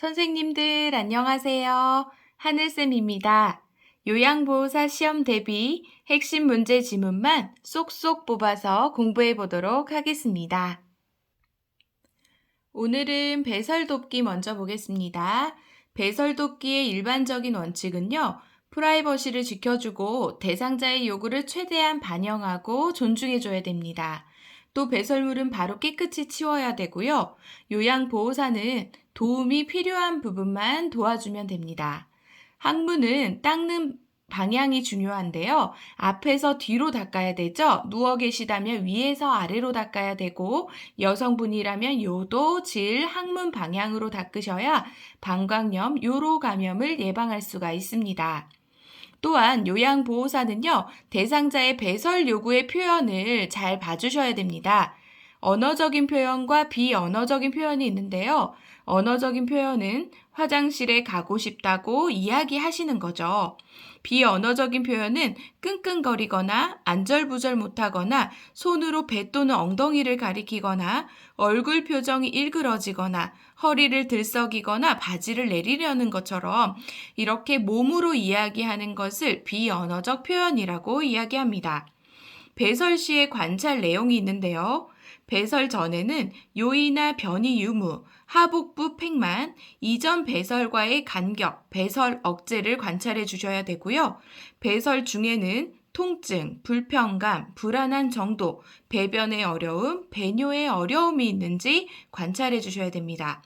선생님들 안녕하세요. 하늘쌤입니다. 요양보호사 시험 대비 핵심 문제 지문만 쏙쏙 뽑아서 공부해 보도록 하겠습니다. 오늘은 배설돕기 먼저 보겠습니다. 배설돕기의 일반적인 원칙은요, 프라이버시를 지켜주고 대상자의 요구를 최대한 반영하고 존중해줘야 됩니다. 또 배설물은 바로 깨끗이 치워야 되고요. 요양보호사는 도움이 필요한 부분만 도와주면 됩니다. 항문은 닦는 방향이 중요한데요. 앞에서 뒤로 닦아야 되죠. 누워 계시다면 위에서 아래로 닦아야 되고 여성분이라면 요도, 질, 항문 방향으로 닦으셔야 방광염, 요로 감염을 예방할 수가 있습니다. 또한 요양보호사는요, 대상자의 배설 요구의 표현을 잘 봐주셔야 됩니다. 언어적인 표현과 비언어적인 표현이 있는데요. 언어적인 표현은 화장실에 가고 싶다고 이야기하시는 거죠. 비언어적인 표현은 끙끙거리거나 안절부절 못하거나 손으로 배 또는 엉덩이를 가리키거나 얼굴 표정이 일그러지거나 허리를 들썩이거나 바지를 내리려는 것처럼 이렇게 몸으로 이야기하는 것을 비언어적 표현이라고 이야기합니다. 배설 시의 관찰 내용이 있는데요. 배설 전에는 요이나 변이 유무, 하복부 팽만, 이전 배설과의 간격, 배설 억제를 관찰해 주셔야 되고요. 배설 중에는 통증, 불편감, 불안한 정도, 배변의 어려움, 배뇨의 어려움이 있는지 관찰해 주셔야 됩니다.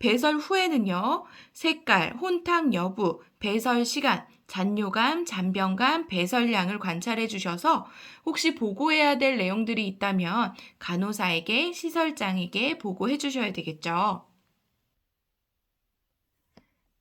배설 후에는요, 색깔, 혼탁 여부, 배설 시간, 잔뇨감, 잔병감, 배설량을 관찰해 주셔서 혹시 보고해야 될 내용들이 있다면 간호사에게, 시설장에게 보고해 주셔야 되겠죠.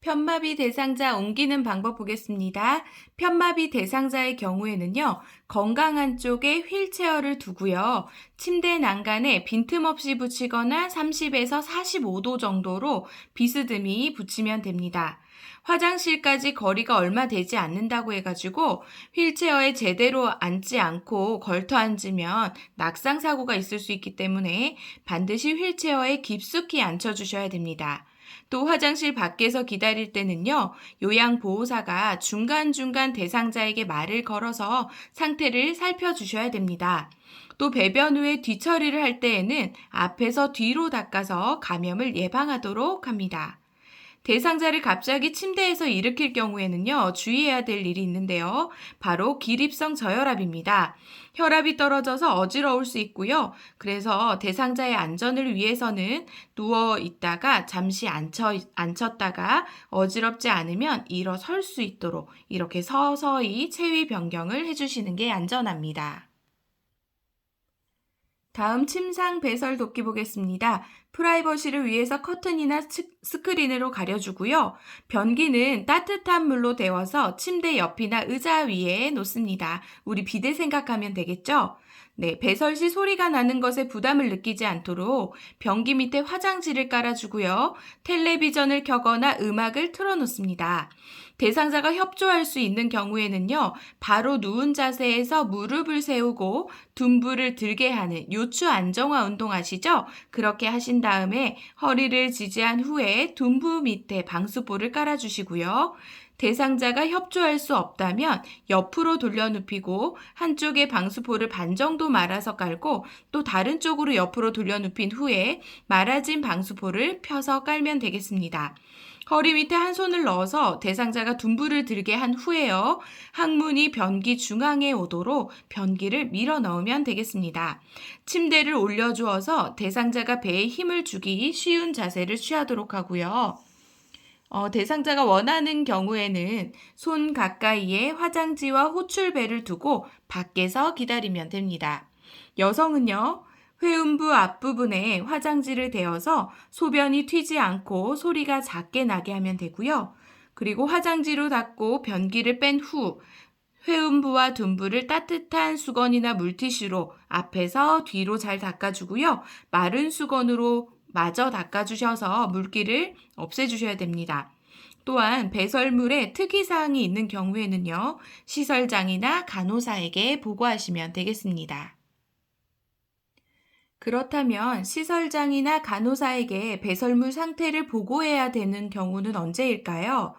편마비 대상자 옮기는 방법 보겠습니다. 편마비 대상자의 경우에는요, 건강한 쪽에 휠체어를 두고요, 침대 난간에 빈틈없이 붙이거나 30에서 45도 정도로 비스듬히 붙이면 됩니다. 화장실까지 거리가 얼마 되지 않는다고 해가지고 휠체어에 제대로 앉지 않고 걸터 앉으면 낙상 사고가 있을 수 있기 때문에 반드시 휠체어에 깊숙이 앉혀주셔야 됩니다. 또 화장실 밖에서 기다릴 때는요, 요양보호사가 중간중간 대상자에게 말을 걸어서 상태를 살펴주셔야 됩니다. 또 배변 후에 뒤처리를 할 때에는 앞에서 뒤로 닦아서 감염을 예방하도록 합니다. 대상자를 갑자기 침대에서 일으킬 경우에는요, 주의해야 될 일이 있는데요. 바로 기립성 저혈압입니다. 혈압이 떨어져서 어지러울 수 있고요. 그래서 대상자의 안전을 위해서는 누워 있다가 잠시 앉혔다가 어지럽지 않으면 일어설 수 있도록 이렇게 서서히 체위 변경을 해주시는 게 안전합니다. 다음 침상 배설 돕기 보겠습니다. 프라이버시를 위해서 커튼이나 스크린으로 가려주고요. 변기는 따뜻한 물로 데워서 침대 옆이나 의자 위에 놓습니다. 우리 비데 생각하면 되겠죠? 네, 배설 시 소리가 나는 것에 부담을 느끼지 않도록 변기 밑에 화장지를 깔아주고요. 텔레비전을 켜거나 음악을 틀어놓습니다. 대상자가 협조할 수 있는 경우에는요, 바로 누운 자세에서 무릎을 세우고 둔부를 들게 하는 요추 안정화 운동 아시죠? 그렇게 하신 다음에 허리를 지지한 후에 둔부 밑에 방수포를 깔아주시고요. 대상자가 협조할 수 없다면 옆으로 돌려 눕히고 한쪽에 방수포를 반 정도 말아서 깔고 또 다른 쪽으로 옆으로 돌려 눕힌 후에 말아진 방수포를 펴서 깔면 되겠습니다. 허리 밑에 한 손을 넣어서 대상자가 둔부를 들게 한 후에요. 항문이 변기 중앙에 오도록 변기를 밀어 넣으면 되겠습니다. 침대를 올려주어서 대상자가 배에 힘을 주기 쉬운 자세를 취하도록 하고요. 대상자가 원하는 경우에는 손 가까이에 화장지와 호출배를 두고 밖에서 기다리면 됩니다. 여성은요, 회음부 앞부분에 화장지를 대어서 소변이 튀지 않고 소리가 작게 나게 하면 되고요. 그리고 화장지로 닦고 변기를 뺀 후 회음부와 둔부를 따뜻한 수건이나 물티슈로 앞에서 뒤로 잘 닦아주고요. 마른 수건으로 마저 닦아주셔서 물기를 없애주셔야 됩니다. 또한 배설물에 특이사항이 있는 경우에는요, 시설장이나 간호사에게 보고하시면 되겠습니다. 그렇다면 시설장이나 간호사에게 배설물 상태를 보고해야 되는 경우는 언제일까요?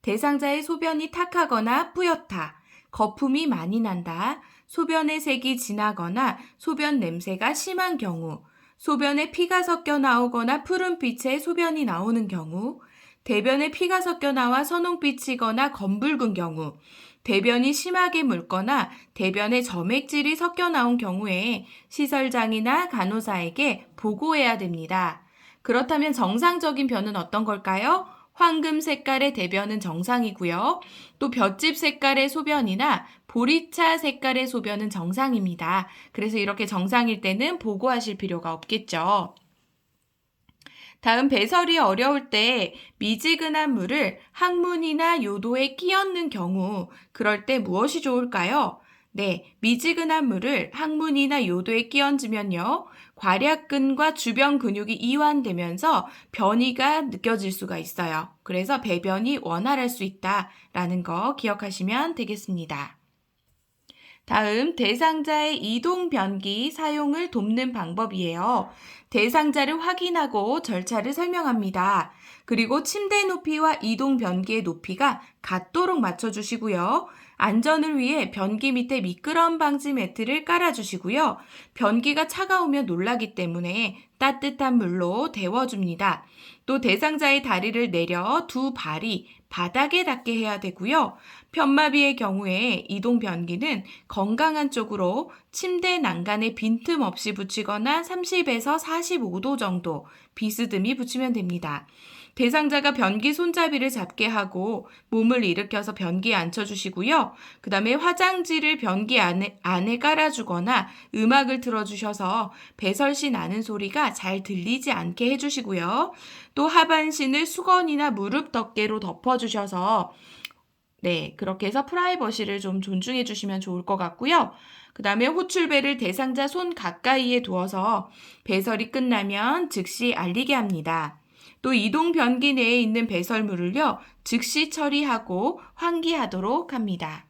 대상자의 소변이 탁하거나 뿌옇다, 거품이 많이 난다, 소변의 색이 진하거나 소변 냄새가 심한 경우, 소변에 피가 섞여 나오거나 푸른빛의 소변이 나오는 경우, 대변에 피가 섞여 나와 선홍빛이거나 검붉은 경우, 대변이 심하게 묽거나 대변에 점액질이 섞여 나온 경우에 시설장이나 간호사에게 보고해야 됩니다. 그렇다면 정상적인 변은 어떤 걸까요? 황금 색깔의 대변은 정상이고요. 또 볏짚 색깔의 소변이나 보리차 색깔의 소변은 정상입니다. 그래서 이렇게 정상일 때는 보고하실 필요가 없겠죠. 다음 배설이 어려울 때 미지근한 물을 항문이나 요도에 끼얹는 경우 그럴 때 무엇이 좋을까요? 네, 미지근한 물을 항문이나 요도에 끼얹으면요. 괄약근과 주변 근육이 이완되면서 변이가 느껴질 수가 있어요. 그래서 배변이 원활할 수 있다라는 거 기억하시면 되겠습니다. 다음 대상자의 이동 변기 사용을 돕는 방법이에요. 대상자를 확인하고 절차를 설명합니다. 그리고 침대 높이와 이동 변기의 높이가 같도록 맞춰주시고요. 안전을 위해 변기 밑에 미끄럼 방지 매트를 깔아주시고요. 변기가 차가우면 놀라기 때문에 따뜻한 물로 데워줍니다. 또 대상자의 다리를 내려 두 발이 바닥에 닿게 해야 되고요. 편마비의 경우에 이동 변기는 건강한 쪽으로 침대 난간에 빈틈 없이 붙이거나 30에서 45도 정도 비스듬히 붙이면 됩니다. 대상자가 변기 손잡이를 잡게 하고 몸을 일으켜서 변기에 앉혀주시고요. 그 다음에 화장지를 변기 안에 깔아주거나 음악을 틀어주셔서 배설시 나는 소리가 잘 들리지 않게 해주시고요. 또 하반신을 수건이나 무릎 덮개로 덮어주셔서 그렇게 해서 프라이버시를 좀 존중해 주시면 좋을 것 같고요. 그 다음에 호출벨을 대상자 손 가까이에 두어서 배설이 끝나면 즉시 알리게 합니다. 또 이동 변기 내에 있는 배설물을요, 즉시 처리하고 환기하도록 합니다.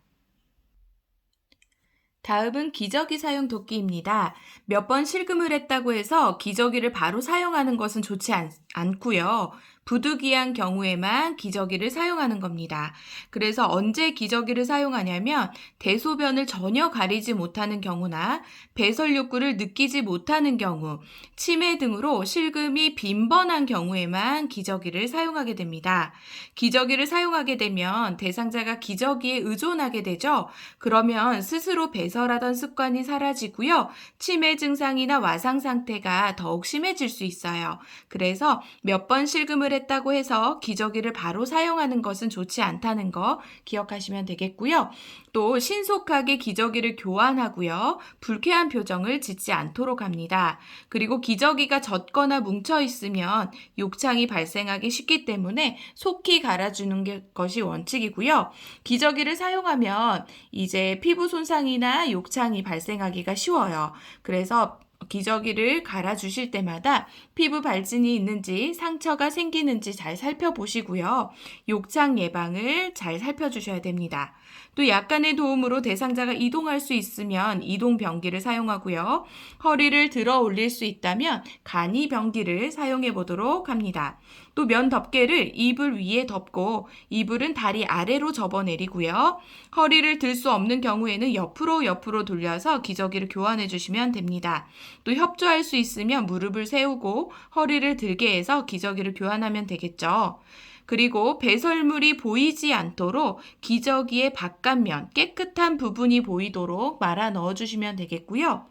다음은 기저귀 사용 돕기입니다. 몇 번 실금을 했다고 해서 기저귀를 바로 사용하는 것은 좋지 않고요. 부득이한 경우에만 기저귀를 사용하는 겁니다. 그래서 언제 기저귀를 사용하냐면 대소변을 전혀 가리지 못하는 경우나 배설 욕구를 느끼지 못하는 경우, 치매 등으로 실금이 빈번한 경우에만 기저귀를 사용하게 됩니다. 기저귀를 사용하게 되면 대상자가 기저귀에 의존하게 되죠. 그러면 스스로 배설하던 습관이 사라지고요. 치매 증상이나 와상 상태가 더욱 심해질 수 있어요. 그래서 몇 번 실금을 했다고 해서 기저귀를 바로 사용하는 것은 좋지 않다는 거 기억하시면 되겠고요. 또 신속하게 기저귀를 교환하고요. 불쾌한 표정을 짓지 않도록 합니다. 그리고 기저귀가 젖거나 뭉쳐 있으면 욕창이 발생하기 쉽기 때문에 속히 갈아주는 것이 원칙이고요. 기저귀를 사용하면 이제 피부 손상이나 욕창이 발생하기가 쉬워요. 그래서 기저귀를 갈아주실 때마다 피부 발진이 있는지 상처가 생기는지 잘 살펴보시고요. 욕창 예방을 잘 살펴주셔야 됩니다. 또 약간의 도움으로 대상자가 이동할 수 있으면 이동 변기를 사용하고요. 허리를 들어 올릴 수 있다면 간이 변기를 사용해 보도록 합니다. 또 면 덮개를 이불 위에 덮고 이불은 다리 아래로 접어내리고요. 허리를 들 수 없는 경우에는 옆으로 돌려서 기저귀를 교환해 주시면 됩니다. 또 협조할 수 있으면 무릎을 세우고 허리를 들게 해서 기저귀를 교환하면 되겠죠. 그리고 배설물이 보이지 않도록 기저귀의 바깥면 깨끗한 부분이 보이도록 말아 넣어주시면 되겠고요.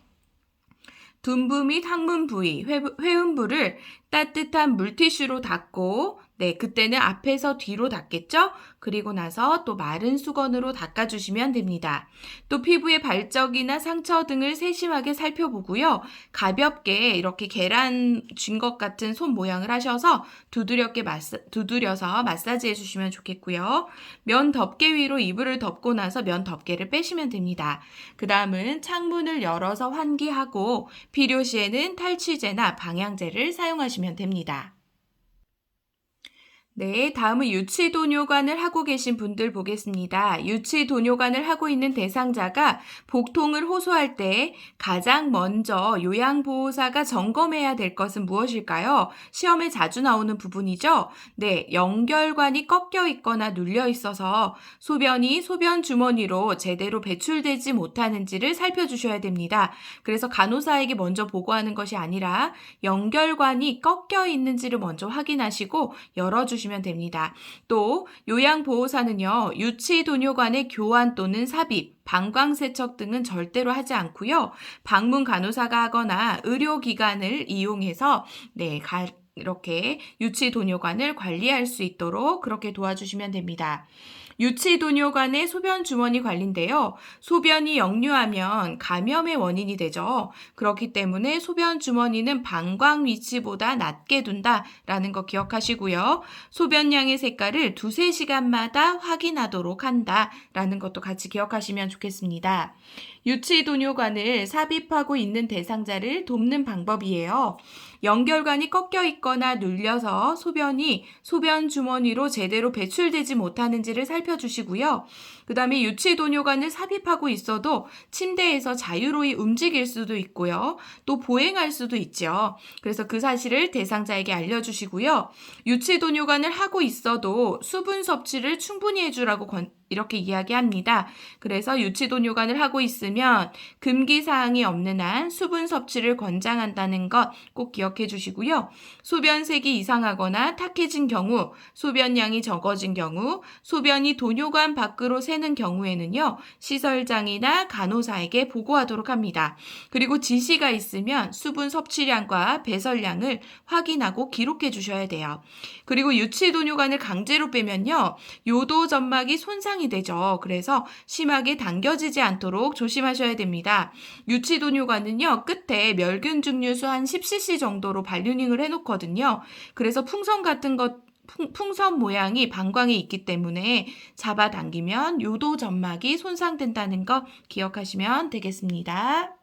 둔부 및 항문 부위, 회음부를 따뜻한 물티슈로 닦고 그때는 앞에서 뒤로 닦겠죠? 그리고 나서 또 마른 수건으로 닦아주시면 됩니다. 또 피부의 발적이나 상처 등을 세심하게 살펴보고요. 가볍게 이렇게 계란 쥔 것 같은 손 모양을 하셔서 두드려서 마사지 해주시면 좋겠고요. 면 덮개 위로 이불을 덮고 나서 면 덮개를 빼시면 됩니다. 그 다음은 창문을 열어서 환기하고 필요시에는 탈취제나 방향제를 사용하시면 됩니다. 네, 다음은 유치도뇨관을 하고 계신 분들 보겠습니다. 유치도뇨관을 하고 있는 대상자가 복통을 호소할 때 가장 먼저 요양보호사가 점검해야 될 것은 무엇일까요? 시험에 자주 나오는 부분이죠. 네, 연결관이 꺾여 있거나 눌려 있어서 소변이 소변 주머니로 제대로 배출되지 못하는지를 살펴주셔야 됩니다. 그래서 간호사에게 먼저 보고하는 것이 아니라 연결관이 꺾여 있는지를 먼저 확인하시고 열어주시면 됩니다. 또 요양보호사는요, 유치도뇨관의 교환 또는 삽입, 방광세척 등은 절대로 하지 않고요. 방문 간호사가 하거나 의료기관을 이용해서 이렇게 유치도뇨관을 관리할 수 있도록 그렇게 도와주시면 됩니다. 유치도뇨관의 소변 주머니 관리인데요. 소변이 역류하면 감염의 원인이 되죠. 그렇기 때문에 소변 주머니는 방광 위치보다 낮게 둔다라는 거 기억하시고요. 소변량의 색깔을 2-3시간마다 확인하도록 한다라는 것도 같이 기억하시면 좋겠습니다. 유치도뇨관을 삽입하고 있는 대상자를 돕는 방법이에요. 연결관이 꺾여 있거나 눌려서 소변이 소변 주머니로 제대로 배출되지 못하는지를 살펴주시고요. 그 다음에 유치도뇨관을 삽입하고 있어도 침대에서 자유로이 움직일 수도 있고요. 또 보행할 수도 있죠. 그래서 그 사실을 대상자에게 알려주시고요. 유치도뇨관을 하고 있어도 수분 섭취를 충분히 해주라고 이렇게 이야기합니다. 그래서 유치도뇨관을 하고 있으면 금기사항이 없는 한 수분 섭취를 권장한다는 것 꼭 기억해 주시고요. 소변색이 이상하거나 탁해진 경우, 소변량이 적어진 경우, 소변이 도뇨관 밖으로 새는 경우에는요, 시설장이나 간호사에게 보고하도록 합니다. 그리고 지시가 있으면 수분 섭취량과 배설량을 확인하고 기록해 주셔야 돼요. 그리고 유치도뇨관을 강제로 빼면요, 요도 점막이 손상이 되죠. 그래서 심하게 당겨지지 않도록 조심하셔야 됩니다. 유치도뇨관은요, 끝에 멸균 증류수 한 10cc 정도로 발유닝을 해놓거든요. 그래서 풍선 같은 것 풍선 모양이 방광에 있기 때문에 잡아당기면 요도 점막이 손상된다는 거 기억하시면 되겠습니다.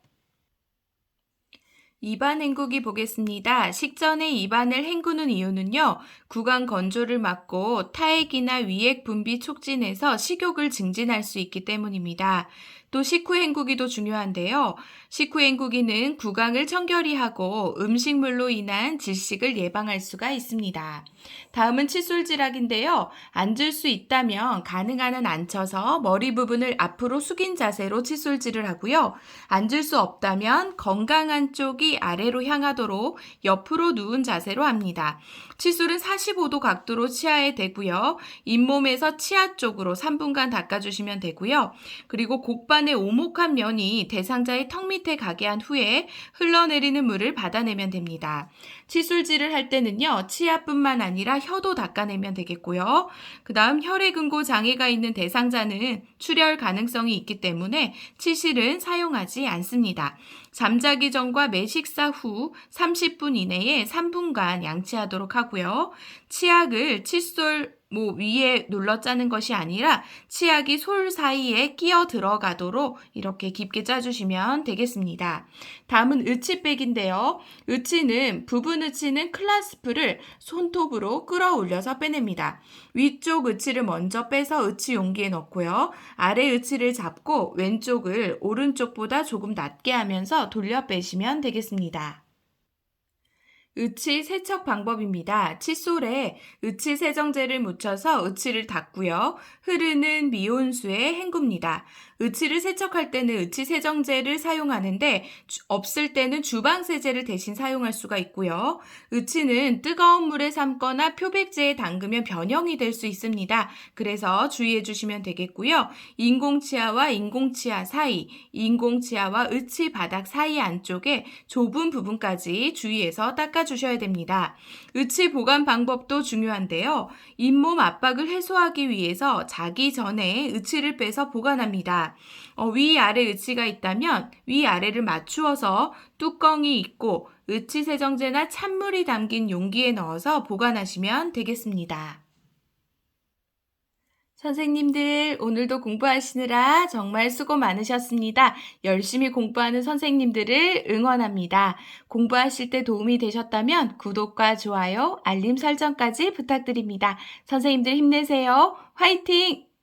입안 헹구기 보겠습니다. 식전에 입안을 헹구는 이유는요, 구강 건조를 막고 타액이나 위액 분비 촉진해서 식욕을 증진할 수 있기 때문입니다. 또 식후 헹구기도 중요한데요. 식후 헹구기는 구강을 청결히 하고 음식물로 인한 질식을 예방할 수가 있습니다. 다음은 칫솔질하기인데요. 앉을 수 있다면 가능한 한 앉혀서 머리 부분을 앞으로 숙인 자세로 칫솔질을 하고요. 앉을 수 없다면 건강한 쪽이 아래로 향하도록 옆으로 누운 자세로 합니다. 칫솔은 45도 각도로 치아에 대고요. 잇몸에서 치아 쪽으로 3분간 닦아주시면 되고요. 그리고 곡반의 오목한 면이 대상자의 턱 밑에 가게 한 후에 흘러내리는 물을 받아내면 됩니다. 칫솔질을 할 때는요, 치아뿐만 아니라 혀도 닦아내면 되겠고요. 그 다음 혈액응고 장애가 있는 대상자는 출혈 가능성이 있기 때문에 치실은 사용하지 않습니다. 잠자기 전과 매식사 후 30분 이내에 3분간 양치하도록 하고요. 치약을 칫솔 위에 눌러 짜는 것이 아니라 치약이 솔 사이에 끼어 들어가도록 이렇게 깊게 짜주시면 되겠습니다. 다음은 의치백인데요. 부분 의치는 클라스프를 손톱으로 끌어올려서 빼냅니다. 위쪽 의치를 먼저 빼서 의치 용기에 넣고요. 아래 의치를 잡고 왼쪽을 오른쪽보다 조금 낮게 하면서 돌려 빼시면 되겠습니다. 의치 세척 방법입니다. 칫솔에 의치 세정제를 묻혀서 의치를 닦고요. 흐르는 미온수에 헹굽니다. 의치를 세척할 때는 의치 세정제를 사용하는데 없을 때는 주방세제를 대신 사용할 수가 있고요. 의치는 뜨거운 물에 삶거나 표백제에 담그면 변형이 될 수 있습니다. 그래서 주의해 주시면 되겠고요. 인공치아와 인공치아 사이, 인공치아와 의치 바닥 사이 안쪽에 좁은 부분까지 주의해서 닦아주셔야 됩니다. 의치 보관 방법도 중요한데요. 잇몸 압박을 해소하기 위해서 자기 전에 의치를 빼서 보관합니다. 위아래 의치가 있다면 위아래를 맞추어서 뚜껑이 있고 의치 세정제나 찬물이 담긴 용기에 넣어서 보관하시면 되겠습니다. 선생님들, 오늘도 공부하시느라 정말 수고 많으셨습니다. 열심히 공부하는 선생님들을 응원합니다. 공부하실 때 도움이 되셨다면 구독과 좋아요, 알림 설정까지 부탁드립니다. 선생님들 힘내세요. 화이팅!